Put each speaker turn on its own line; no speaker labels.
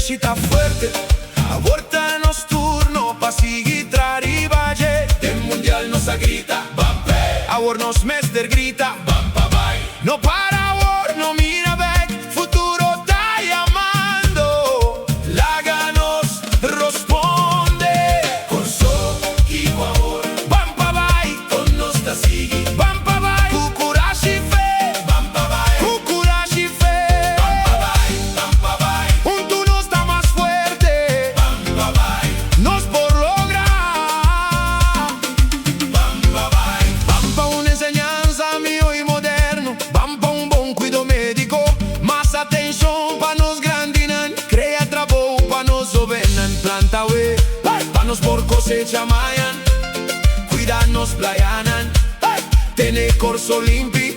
crescita fuerte, aborta nocturno, pa seguir Traribaje. Del mundial nos grita, Bampe. Awor nos mester grita, Bampa Bay. No para awor, no mira back, futuro está llamando. Laga nos responde, con so y awor. Bampa Bay, con nos ta sigi. Bampa Bay, Kukurashi fe. Bampa Bay, Kukurashi fe. Bampa Bay, Bampa Bay. Junto nos está más fuerte. Bampa Bay, nos por lograr. Bampa Bay, Bampa una enseñanza mío y moderno. Bampa un buen cuido médico. Más atención pa nos grandinan. Crea trabajo pa nos ovenan. Planta we, pa nos por cosecha mayan. Cuidanos playanan. Tener corso limpio.